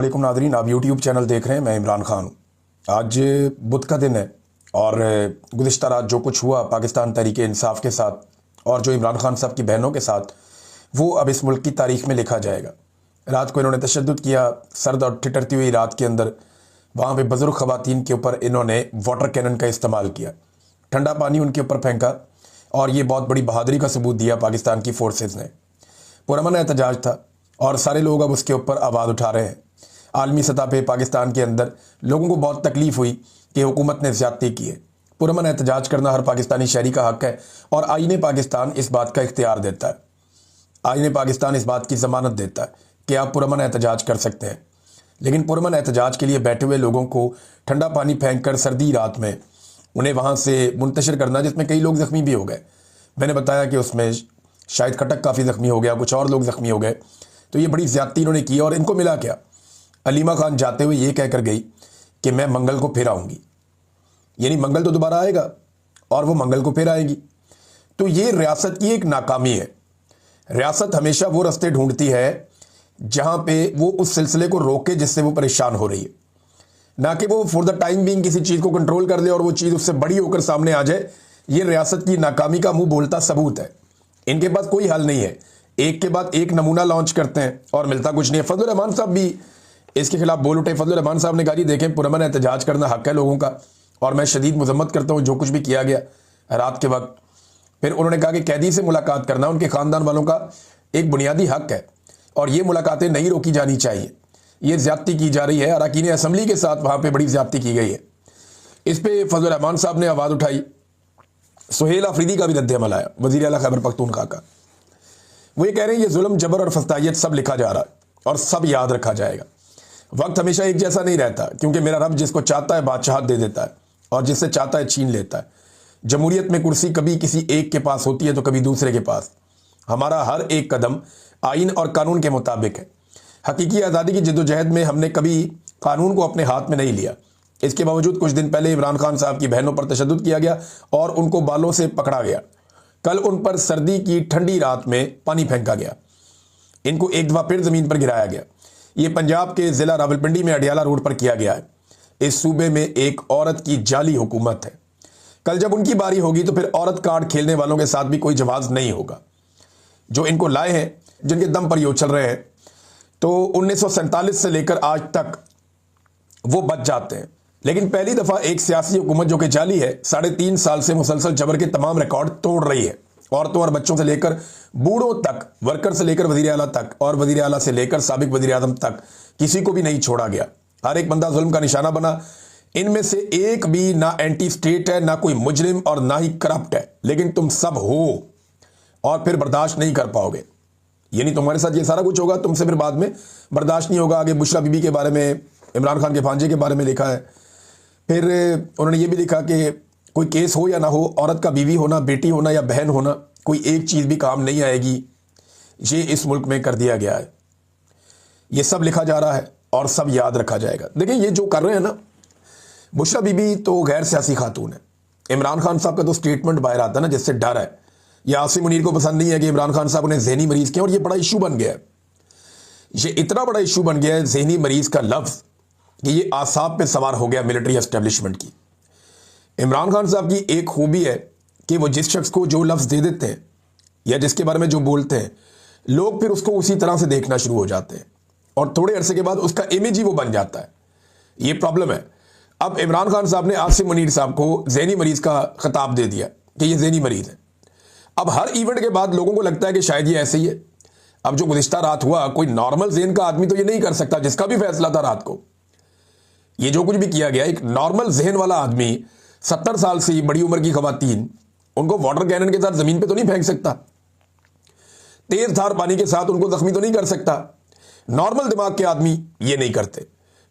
वालेकुम नादरीन, आप YouTube channel देख रहे हैं। मैं इमरान खान हूँ। आज बुध का दिन है और गुज़िश्ता रात जो कुछ हुआ पाकिस्तान तहरीक इंसाफ के साथ और जो इमरान खान साहब की बहनों के साथ, वो अब इस मुल्क की तारीख में लिखा जाएगा। रात को इन्होंने तशद्दुद किया, सर्द और ठिठरती हुई रात के अंदर वहाँ पे बुज़ुर्ग ख़वातीन के ऊपर इन्होंने वाटर कैनन का इस्तेमाल किया, ठंडा पानी उनके ऊपर फेंका और ये बहुत बड़ी बहादुरी का सबूत दिया पाकिस्तान की फोर्सेस ने। पुरअमन एहतजाज था और सारे लोग अब उसके ऊपर आवाज़ उठा रहे हैं। आलमी सतह पे पाकिस्तान के अंदर लोगों को बहुत तकलीफ़ हुई कि हुकूमत ने ज़्यादती की है। पुरअमन एहतजाज करना हर पाकिस्तानी शहरी का हक़ है और आईने पाकिस्तान इस बात का इख्तियार देता है। आईने पाकिस्तान इस बात की ज़मानत देता है कि आप पुरअमन एहतजाज कर सकते हैं। लेकिन पुरअमन एहतजाज के लिए बैठे हुए लोगों को ठंडा पानी फेंक कर सर्दी रात में उन्हें वहाँ से मुंतशिर करना, जिसमें कई लोग ज़ख्मी भी हो गए। मैंने बताया कि उसमें शाहिद खटक काफ़ी ज़ख्मी हो गया, कुछ और लोग ज़ख्मी हो गए। तो ये बड़ी ज़्यादती इन्होंने की और इनको मिला क्या? अलीमा खान जाते हुए ये कहकर गई कि मैं मंगल को फिर आऊँगी, यानी मंगल तो दोबारा आएगा और वो मंगल को फिर आएगी। तो ये रियासत की एक नाकामी है। रियासत हमेशा वो रास्ते ढूंढती है जहाँ पे वो उस सिलसिले को रोके जिससे वो परेशान हो रही है, ना कि वो फॉर द टाइम बीइंग किसी चीज़ को कंट्रोल कर ले और वो चीज़ उससे बड़ी होकर सामने आ जाए। ये रियासत की नाकामी का मुंह बोलता सबूत है। इनके पास कोई हल नहीं है, एक के बाद एक नमूना लॉन्च करते हैं और मिलता कुछ नहीं है। फजलुर रहमान साहब भी इसके खिलाफ बोल उठे। फजलुर रहमान साहब ने कहा जी देखें, पुरअमन एहतजाज करना हक है लोगों का और मैं शदीद मजम्मत करता हूँ जो कुछ भी किया गया रात के वक्त। फिर उन्होंने कहा कि कैदी से मुलाकात करना उनके ख़ानदान वालों का एक बुनियादी हक है और ये मुलाकातें नहीं रोकी जानी चाहिए। ये ज़्यादती की जा रही है, अरकान असम्बली के साथ वहाँ पर बड़ी ज़्यादती की गई है। इस पर फजलुर रहमान साहब ने आवाज़ उठाई। सुहेल आफरीदी का भी रद्द-ए-अमल आया, वज़ीर आला खैबर पख्तूनख्वा का। वो ये कह रहे हैं ये जुल्म, जबर और फस्तायत सब लिखा जा रहा है और सब याद रखा जाएगा। वक्त हमेशा एक जैसा नहीं रहता, क्योंकि मेरा रब जिसको चाहता है बादशाहत दे देता है और जिससे चाहता है छीन लेता है। जमहूरियत में कुर्सी कभी किसी एक के पास होती है तो कभी दूसरे के पास। हमारा हर एक कदम आइन और कानून के मुताबिक है। हकीकी आज़ादी की जद्दोजहद में हमने कभी कानून को अपने हाथ में नहीं लिया। इसके बावजूद कुछ दिन पहले इमरान खान साहब की बहनों पर तशद्दुद किया गया और उनको बालों से पकड़ा गया। कल उन पर सर्दी की ठंडी रात में पानी फेंका गया। इनको एक दफ़ा फिर ज़मीन पर गिराया गया। ये पंजाब के ज़िला रावलपिंडी में अडियाला रोड पर किया गया है। इस सूबे में एक औरत की जाली हुकूमत है। कल जब उनकी बारी होगी तो फिर औरत कार्ड खेलने वालों के साथ भी कोई जवाब नहीं होगा। जो इनको लाए हैं, जिनके दम पर ये उछल रहे हैं, तो 1947 से लेकर आज तक वो बच जाते हैं। लेकिन पहली दफ़ा एक सियासी हुकूमत जो कि जाली है, 3.5 साल से मुसलसल जबर के तमाम रिकॉर्ड तोड़ रही है। औरतों और बच्चों से लेकर बूढ़ों तक, वर्कर से लेकर वज़ीर आला तक और वज़ीर आला से लेकर साबिक वज़ीर आज़म तक, किसी को भी नहीं छोड़ा गया। हर एक बंदा जुल्म का निशाना बना। इनमें से एक भी ना एंटी स्टेट है, ना कोई मुजरिम और ना ही करप्ट है, लेकिन तुम सब हो और फिर बर्दाश्त नहीं कर पाओगे। यानी तुम्हारे साथ ये सारा कुछ होगा, तुमसे फिर बाद में बर्दाश्त नहीं होगा। आगे बुशरा बीबी के बारे में, इमरान खान के भांजे के बारे में लिखा है। फिर उन्होंने ये भी लिखा कि कोई केस हो या ना हो, औरत का बीवी होना, बेटी होना या बहन होना, कोई एक चीज़ भी काम नहीं आएगी। ये इस मुल्क में कर दिया गया है। ये सब लिखा जा रहा है और सब याद रखा जाएगा। देखिए ये जो कर रहे हैं ना, बुशरा बीबी तो गैर सियासी खातून है। इमरान खान साहब का तो स्टेटमेंट बाहर आता है ना, जिससे डर है। ये आसिम मुनीर को पसंद नहीं है कि इमरान खान साहब ने जहनी मरीज़ किया और ये बड़ा इशू बन गया है। ये इतना बड़ा इशू बन गया है जहनी मरीज़ का लफ्ज़ कि ये आसाब पे सवार हो गया मिलिट्री एस्टेब्लिशमेंट की। इमरान खान साहब की एक खूबी है कि वो जिस शख्स को जो लफ्ज़ दे देते हैं या जिसके बारे में जो बोलते हैं, लोग फिर उसको उसी तरह से देखना शुरू हो जाते हैं और थोड़े अरसे के बाद उसका इमेज ही वो बन जाता है। ये प्रॉब्लम है। अब इमरान खान साहब ने आसिम मुनीर साहब को जहनी मरीज़ का खिताब दे दिया कि ये जहनी मरीज़ है। अब हर इवेंट के बाद लोगों को लगता है कि शायद ये ऐसे ही है। अब जो गुज़िश्ता रात हुआ, कोई नॉर्मल ज़हन का आदमी तो ये नहीं कर सकता, जिसका भी फैसला था रात को। ये जो कुछ भी किया गया, एक नॉर्मल जहन वाला आदमी 70 साल से बड़ी उम्र की खवातीन, उनको वाटर कैनन के साथ जमीन पे तो नहीं फेंक सकता। तेज धार पानी के साथ उनको जख्मी तो नहीं कर सकता। नॉर्मल दिमाग के आदमी ये नहीं करते।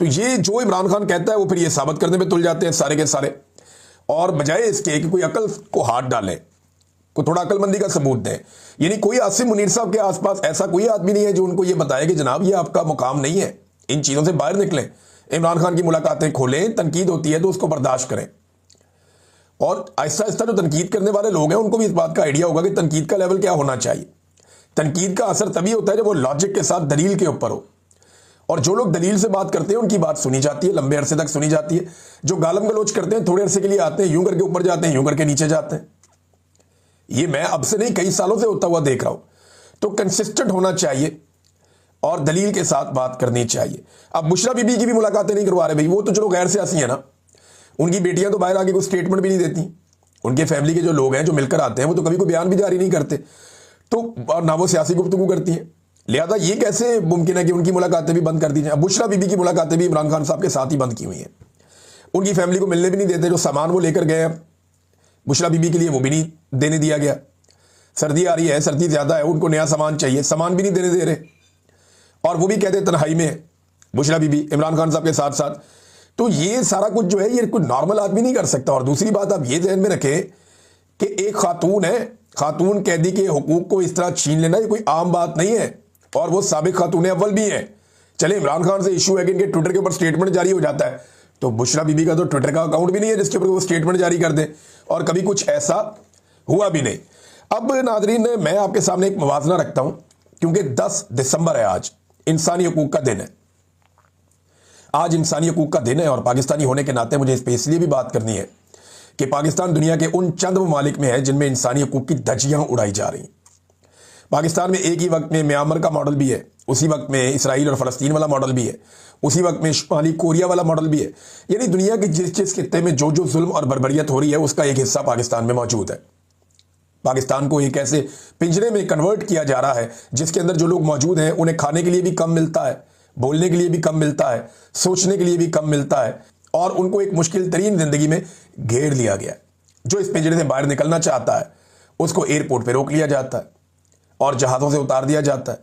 तो ये जो इमरान खान कहता है वो फिर ये साबित करने में तुल जाते हैं सारे के सारे। और बजाय इसके कि कोई अकल को हाथ डालें, कोई थोड़ा अकलमंदी का सबूत दें। यानी कोई आसिम मुनीर साहब के आसपास ऐसा कोई आदमी नहीं है जो उनको ये बताए कि जनाब ये आपका मुकाम नहीं है, इन चीज़ों से बाहर निकलें, इमरान खान की मुलाकातें खोलें, तनकीद होती है तो उसको बर्दाश्त करें। और आहिस्ता आहिस्ता जो तनकीद करने वाले लोग हैं उनको भी इस बात का आइडिया होगा कि तनकीद का लेवल क्या होना चाहिए। तनकीद का असर तभी होता है जब वो लॉजिक के साथ दलील के ऊपर हो। और जो लोग दलील से बात करते हैं उनकी बात सुनी जाती है, लंबे अरसे तक सुनी जाती है। जो गालम गलोच करते हैं थोड़े अरसे के लिए आते हैं, यूं करके ऊपर जाते हैं, यूं करके नीचे जाते हैं। ये मैं अब से नहीं, कई सालों से होता हुआ देख रहा हूं। तो कंसिस्टेंट होना चाहिए और दलील के साथ बात करनी चाहिए। अब बुशरा बीबी की भी मुलाकातें नहीं करवा रहे भाई, वो तो चलो गैर सियासी है ना, उनकी बेटियां तो बाहर आके कोई स्टेटमेंट भी नहीं देती। उनके फैमिली के जो लोग हैं जो मिलकर आते हैं वो तो कभी कोई बयान भी जारी नहीं करते, तो ना वो सियासी गुफ्तगू करती हैं। लिहाजा ये कैसे मुमकिन है कि उनकी मुलाकातें भी बंद कर दी जाए। अब बुशरा बीबी की मुलाकातें भी इमरान खान साहब के साथ ही बंद की हुई हैं। उनकी फैमिली को मिलने भी नहीं देते, जो सामान वो लेकर गए हैं बुशरा बीबी के लिए वो भी नहीं देने दिया गया। सर्दी आ रही है, सर्दी ज्यादा है, उनको नया सामान चाहिए, सामान भी नहीं देने दे रहे, और वो भी कहते तन्हाई में बुशरा बीबी इमरान खान साहब के साथ साथ। तो ये सारा कुछ जो है ये कोई नॉर्मल आदमी नहीं कर सकता। और दूसरी बात आप ये ध्यान में रखें कि एक खातून है, खातून कैदी के हुकूक को इस तरह छीन लेना ये कोई आम बात नहीं है, और वो साबिक खातून अव्वल भी है। चले इमरान खान से इशू है कि इनके ट्विटर के ऊपर स्टेटमेंट जारी हो जाता है, तो बुशरा बीबी का तो ट्विटर का अकाउंट भी नहीं है जिसके ऊपर वो स्टेटमेंट जारी कर दे, और कभी कुछ ऐसा हुआ भी नहीं। अब नाजरीन मैं आपके सामने एक मुवाजना रखता हूं, क्योंकि 10 दिसंबर है, आज इंसानी हकूक का दिन है। आज इंसानी हकूक का दिन है, और पाकिस्तानी होने के नाते मुझे इस पर इसलिए भी बात करनी है कि पाकिस्तान दुनिया के उन चंद ममालिक में है जिनमें इंसानी हकूक की धज्जियां उड़ाई जा रही। पाकिस्तान में एक ही वक्त में म्यांमार का मॉडल भी है, उसी वक्त में इसराइल और फलस्तीन वाला मॉडल भी है, उसी वक्त में शुमाली कोरिया वाला मॉडल भी है। यानी दुनिया के जिस जिस खित्ते में जो जो जुल्म और बर्बरियत हो रही है उसका एक हिस्सा पाकिस्तान में मौजूद है। पाकिस्तान को एक ऐसे पिंजरे में कन्वर्ट किया जा रहा है जिसके अंदर जो लोग मौजूद हैं उन्हें खाने के लिए भी कम मिलता है, बोलने के लिए भी कम मिलता है, सोचने के लिए भी कम मिलता है, और उनको एक मुश्किल तरीन जिंदगी में घेर लिया गया। जो इस पिंजरे से बाहर निकलना चाहता है उसको एयरपोर्ट पर रोक लिया जाता है और जहाज़ों से उतार दिया जाता है।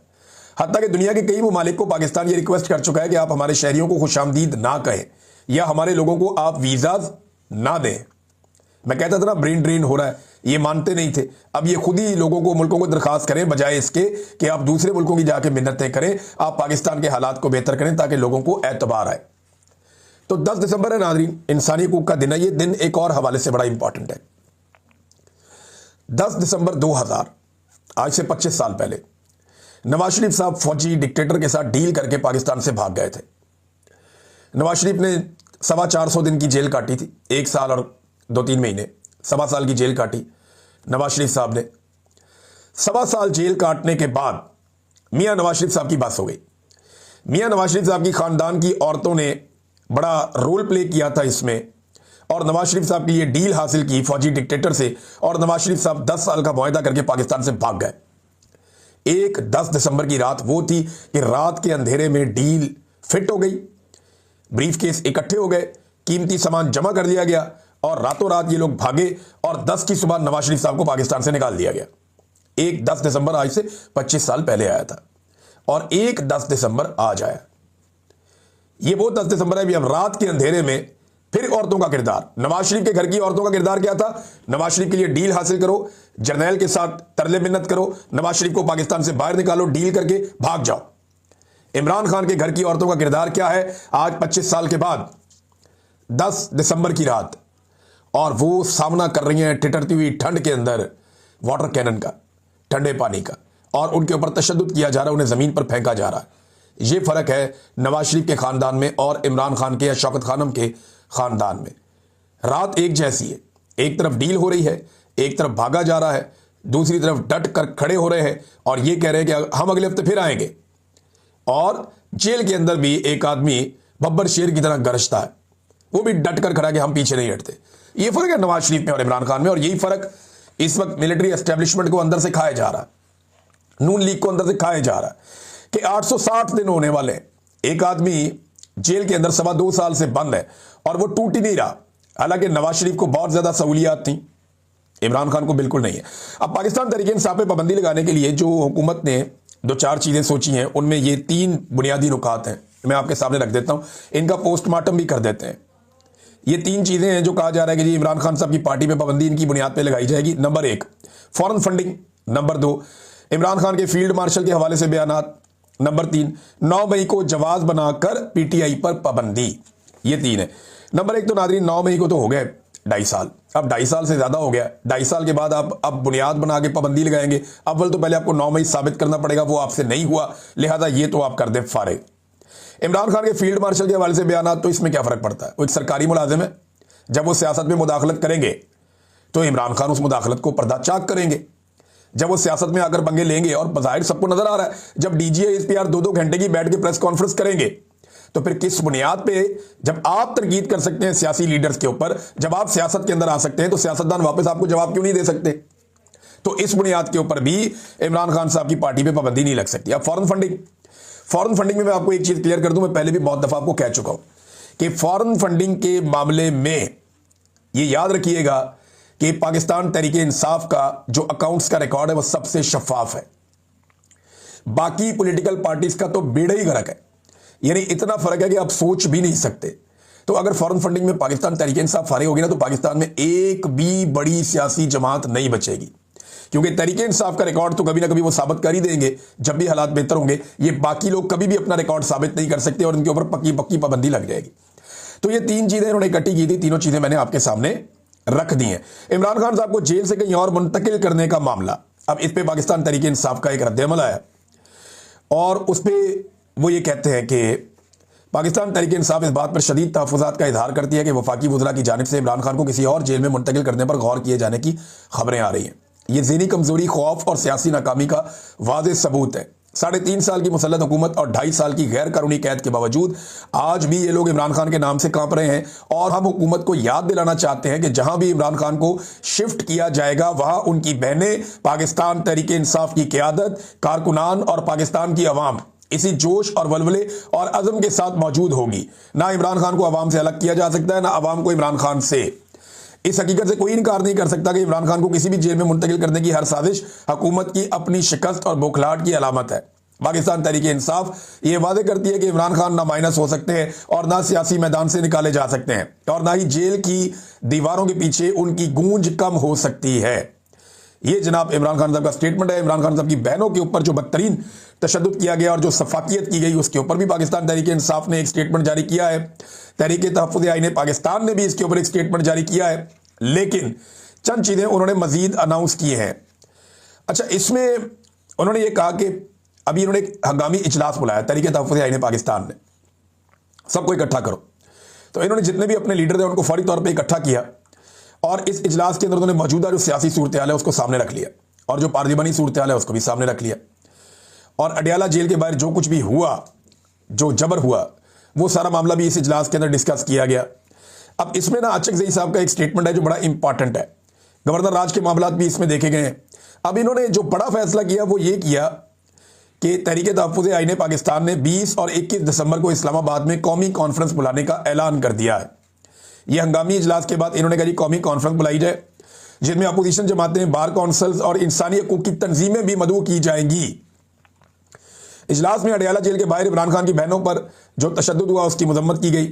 हत्ता कि दुनिया के कई ममालिक को पाकिस्तान ये रिक्वेस्ट कर चुका है कि आप हमारे शहरियों को खुशामदीद ना कहें, या हमारे लोगों को आप वीज़ाज ना दें। मैं कहता था ना ब्रेन ड्रेन हो रहा है, ये मानते नहीं थे। अब ये खुद ही लोगों को, मुल्कों को दरखास्त करें, बजाय इसके कि आप दूसरे मुल्कों की जाके मिन्नतें करें। आप पाकिस्तान के हालात को बेहतर करें ताकि लोगों को एतबार आए। तो 10 दिसंबर है नाज़रीन, इंसानी हकूक का दिन है। ये दिन एक और हवाले से बड़ा इंपॉर्टेंट है। 10 दिसंबर 2000, आज से 25 साल पहले, नवाज शरीफ साहब फौजी डिक्टेटर के साथ डील करके पाकिस्तान से भाग गए थे। नवाज शरीफ ने 425 दिन की जेल काटी थी, 1 साल और 2-3 महीने, 1.25 साल की जेल काटी नवाज शरीफ साहब ने। 1.25 साल जेल काटने के बाद मियां नवाज शरीफ साहब की बात हो गई। मियां नवाज शरीफ साहब की खानदान की औरतों ने बड़ा रोल प्ले किया था इसमें, और नवाज शरीफ साहब की ये डील हासिल की फौजी डिक्टेटर से, और नवाज शरीफ साहब 10 साल का मुआहदा करके पाकिस्तान से भाग गए। एक 10 दिसंबर की रात वो थी कि रात के अंधेरे में डील फिट हो गई, ब्रीफ केस इकट्ठे हो गए, कीमती सामान जमा कर दिया गया, और रातों रात ये लोग भागे, और 10 की सुबह नवाज शरीफ साहब को पाकिस्तान से निकाल दिया गया। एक 10 दिसंबर आज से 25 साल पहले आया था, और एक 10 दिसंबर आज आया। ये वो 10 दिसंबर है भी। अब रात के अंधेरे में फिर औरतों का किरदार, नवाज शरीफ के घर की औरतों का किरदार क्या था? नवाज शरीफ के लिए डील हासिल करो, जर्नैल के साथ तरले मिन्नत करो, नवाज शरीफ को पाकिस्तान से बाहर निकालो, डील करके भाग जाओ। इमरान खान के घर की औरतों का किरदार क्या है आज 25 साल के बाद, 10 दिसंबर की रात, और वो सामना कर रही हैं ठिठरती हुई ठंड के अंदर वाटर कैनन का, ठंडे पानी का, और उनके ऊपर तशद्दुद किया जा रहा है, उन्हें जमीन पर फेंका जा रहा है। ये फर्क है नवाज शरीफ के खानदान में और इमरान खान के या शौकत खानम के खानदान में। रात एक जैसी है, एक तरफ डील हो रही है, एक तरफ भागा जा रहा है, दूसरी तरफ डट कर खड़े हो रहे हैं और ये कह रहे हैं कि हम अगले हफ्ते फिर आएंगे। और जेल के अंदर भी एक आदमी बब्बर शेर की तरह गरजता है, वो भी डट कर खड़ा है कि हम पीछे नहीं हटते। ये फर्क है नवाज शरीफ में और इमरान खान में, और यही फर्क इस वक्त मिलिट्री एस्टेब्लिशमेंट को अंदर से खाया जा रहा है, नून लीग को अंदर से खाया जा रहा है कि 860 दिन होने वाले, एक आदमी जेल के अंदर 2.25 साल से बंद है और वो टूट ही नहीं रहा। हालांकि नवाज शरीफ को बहुत ज्यादा सहूलियात थी, इमरान खान को बिल्कुल नहीं है। अब पाकिस्तान तहरीक इंसाफ पे पाबंदी लगाने के लिए जो हुकूमत ने 2-4 चीजें सोची हैं, उनमें ये 3 बुनियादी नुकात हैं, मैं आपके सामने रख देता हूं, इनका पोस्टमार्टम भी कर देते हैं। ये 3 चीजें हैं जो कहा जा रहा है कि जी इमरान खान साहब की पार्टी पे पाबंदी इनकी बुनियाद पे लगाई जाएगी। Number 1 foreign funding, number 2 Imran Khan के फील्ड मार्शल के हवाले से बयानात, नंबर 3 9 मई को जवाज बनाकर पीटीआई पर पाबंदी। ये 3 है। नंबर 1 तो नाज़रीन 9 मई को तो हो गए 2.5 साल, अब 2.5 साल से ज्यादा हो गया। 2.5 साल के बाद आप अब बुनियाद बना के पाबंदी लगाएंगे। अव्वल तो पहले आपको 9 मई साबित करना पड़ेगा, वो आपसे नहीं हुआ, लिहाजा ये तो आप कर दें फारिग। इमरान खान के फील्ड मार्शल के हवाले से बयान, तो इसमें क्या फर्क पड़ता है? वो एक सरकारी मुलाजिम है, जब वो सियासत में मुदाखलत करेंगे तो इमरान खान उस मुदाखलत को पर्दाचाक करेंगे। जब वो सियासत में आकर पंगे लेंगे, और बज़ाहिर सबको नजर आ रहा है, जब डीजीआई एसपीआर 2-2 घंटे की बैठ के प्रेस कॉन्फ्रेंस करेंगे, तो फिर किस बुनियाद पे, जब आप तनकीद कर सकते हैं सियासी लीडर्स के ऊपर, जब आप सियासत के अंदर आ सकते हैं, तो सियासतदान वापस आपको जवाब क्यों नहीं दे सकते? तो इस बुनियाद के ऊपर भी इमरान खान साहब की पार्टी पे पाबंदी नहीं लग सकती। अब फॉरेन फंडिंग में मैं आपको एक चीज क्लियर कर दूं, मैं पहले भी बहुत दफा आपको कह चुका हूं कि फॉरेन फंडिंग के मामले में ये याद रखिएगा कि पाकिस्तान तहरीक इंसाफ का जो अकाउंट्स का रिकॉर्ड है वो सबसे शफाफ है। बाकी पॉलिटिकल पार्टीज का तो बेड़ा ही गर्क है, यानी इतना फर्क है कि आप सोच भी नहीं सकते। तो अगर फॉरेन फंडिंग में पाकिस्तान तहरीक इंसाफ फारिग होगी ना, तो पाकिस्तान में एक भी बड़ी सियासी जमात नहीं बचेगी, क्योंकि तहरीक इंसाफ का रिकॉर्ड तो कभी ना कभी वो साबित कर ही देंगे जब भी हालात बेहतर होंगे। ये बाकी लोग कभी भी अपना रिकॉर्ड साबित नहीं कर सकते और इनके ऊपर पक्की पक्की पाबंदी लग जाएगी। तो ये 3 चीजें इन्होंने इकट्ठी की थी, तीनों चीजें मैंने आपके सामने रख दी हैं। इमरान खान साहब को जेल से कहीं और मुंतकिल करने का मामला, अब इस पे पाकिस्तान तहरीक इंसाफ का एक रद्द-ए-अमल आया और उस पर वो ये कहते हैं कि पाकिस्तान तहरीक इंसाफ इस बात पर शदीद तहफ़्फ़ुज़ात का इजहार करती है कि वफाकी वज़रा की जानिब से इमरान खान को किसी और जेल में मुंतकिल करने पर गौर किए जाने की खबरें आ रही हैं। यह ज़हनी कमज़ोरी, खौफ और सियासी नाकामी का वाज़ेह सबूत है। 3.5 साल की मुसल्लत हुकूमत और 2.5 साल की गैर कानूनी कैद के बावजूद आज भी ये लोग इमरान खान के नाम से कांप रहे हैं। और हम हुकूमत को याद दिलाना चाहते हैं कि जहां भी इमरान खान को शिफ्ट किया जाएगा, वहां उनकी बहनें, पाकिस्तान तहरीक इंसाफ की क़यादत, कारकुनान और पाकिस्तान की अवाम इसी जोश और वलवले और अज़म के साथ मौजूद होगी। ना इमरान खान को अवाम से अलग किया जा सकता है, ना अवाम को इमरान खान से। इस हकीकत से कोई इनकार नहीं कर सकता कि इमरान खान को किसी भी जेल में मुंतकिल करने की हर साजिश हुकूमत की अपनी शिकस्त और बौखलाहट की अलामत है। पाकिस्तान तहरीक इंसाफ ये वादे करती है कि इमरान खान ना माइनस हो सकते हैं और ना सियासी मैदान से निकाले जा सकते हैं, और ना ही जेल की दीवारों के पीछे उनकी गूंज कम हो सकती है। ये जनाब इमरान खान साहब का स्टेटमेंट है। इमरान खान साहब की बहनों के ऊपर जो बदतरीन तशद्दुद किया गया और जो सफाकियत की गई, उसके ऊपर भी पाकिस्तान तहरीक इंसाफ ने एक स्टेटमेंट जारी किया है। तहरीक तहफ़्फ़ुज़ आईन पाकिस्तान ने भी इसके ऊपर एक स्टेटमेंट जारी किया है, लेकिन चंद चीजें उन्होंने मजीद अनाउंस की हैं। अच्छा, इसमें उन्होंने ये कहा कि अभी इन्होंने एक हंगामी इजलास बुलाया तहरीक तहफ़्फ़ुज़ आईन पाकिस्तान ने, सबको इकट्ठा करो। तो इन्होंने जितने भी अपने लीडर थे उनको फौरी तौर पर इकट्ठा किया और इस इजलास के अंदर उन्होंने मौजूदा जो सियासी सूरत हाल है उसको सामने रख लिया और जो पार्लिमानी सूरत हाल है उसको भी सामने रख लिया। और अडियाला जेल के बाहर जो कुछ भी हुआ, जो जबर हुआ, वो सारा मामला भी इस इजलास के अंदर डिस्कस किया गया। अब इसमें ना आचकज़ई साहब का एक स्टेटमेंट है जो बड़ा इंपॉर्टेंट है। गवर्नर राज के मामला भी इसमें देखे गए हैं। अब इन्होंने जो बड़ा फैसला किया वो ये किया कि तहरीक तहफ़्फ़ुज़ आईन पाकिस्तान ने 20 और 21 दिसंबर को इस्लामाबाद में कौमी कॉन्फ्रेंस बुलाने का ऐलान कर दिया है। यह हंगामी इजलास के बाद इन्होंने कहा जी कौमी कॉन्फ्रेंस बुलाई जाए, जिसमें अपोजिशन जमातें, बार काउंसिल्स और इंसानी हकूक़ की तंजीमें भी मदऊ की जाएंगी। इजलास में अडियाला जेल के बाहर इमरान खान की बहनों पर जो तशद्दुद हुआ उसकी मजम्मत की गई,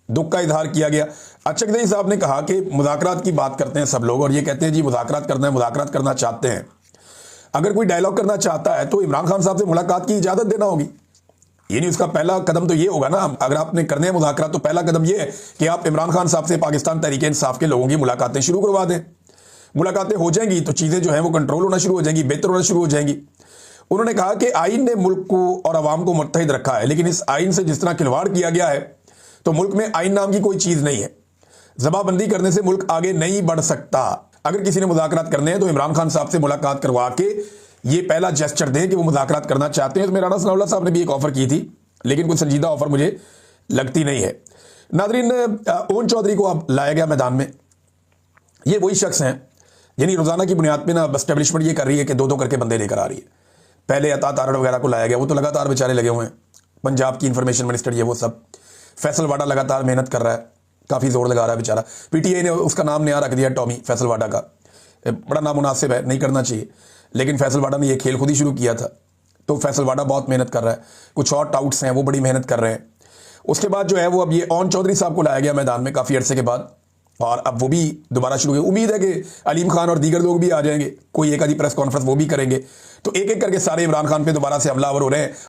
दुख का इजहार किया गया। आचकज़ई साहब ने कहा कि मुज़ाकरात की बात करते हैं सब लोग और ये कहते हैं जी मुज़ाकरात करना है, मुज़ाकरात करना चाहते हैं। अगर कोई डायलॉग करना चाहता है तो इमरान खान साहब से मुलाकात की इजाज़त देना होगी। ये नहीं, उसका पहला कदम तो ये होगा ना, अगर आपने करने हैं मुज़ाकरात तो पहला कदम ये है कि आप इमरान खान साहब से पाकिस्तान तहरीक इंसाफ के लोगों की मुलाकातें शुरू करवा दें। मुलाकातें हो जाएंगी तो चीज़ें जो हैं वो कंट्रोल होना शुरू हो जाएंगी, बेहतर होना शुरू हो जाएंगी। उन्होंने कहा कि आइन ने मुल्क को और आवाम को मुत्तहिद रखा है, लेकिन इस आइन से जिस तरह खिलवाड़ किया गया है तो मुल्क में आइन नाम की कोई चीज़ नहीं है। जबाबंदी करने से मुल्क आगे नहीं बढ़ सकता। अगर किसी ने मुज़ाकरात करने हैं तो इमरान खान साहब से मुलाकात करवा के ये पहला जेस्चर दें कि वो मुज़ाकरात करना चाहते हैं। तो राना सनाउल्लाह साहब ने भी एक ऑफर की थी, लेकिन कोई संजीदा ऑफर मुझे लगती नहीं है। नादरीन, ओन चौधरी को अब लाया गया मैदान में। ये वही शख्स हैं यानी रोजाना की बुनियाद पे ना एस्टेब्लिशमेंट ये कर रही है कि 2-2 करके बंदे लेकर आ रही है। पहले अता तारड़ वगैरह को लाया गया, वो तो लगातार बेचारे लगे हुए हैं। पंजाब की इंफॉर्मेशन मिनिस्टर ये वो सब। फैसल वाडा लगातार मेहनत कर रहा है, काफ़ी जोर लगा रहा है बेचारा। पीटीआई ने उसका नाम नया रख दिया टॉमी फैसल वाडा का, बड़ा नामुनासिब है, नहीं करना चाहिए, लेकिन फैसल वाडा ने ये खेल खुद ही शुरू किया था। तो फैसल वाडा बहुत मेहनत कर रहा है, कुछ और टाउट्स हैं वो बड़ी मेहनत कर रहे हैं। उसके बाद जो है वो अब ये ओन चौधरी साहब को लाया गया मैदान में काफ़ी अरसे के बाद, और अब वो भी दोबारा शुरू हुए। उम्मीद है कि अलीम खान और दीगर लोग भी आ जाएंगे, कोई एक आधी प्रेस कॉन्फ्रेंस वो भी करेंगे। तो एक एक करके सारे इमरान खान पे दोबारा से हमलावर हो रहे हैं।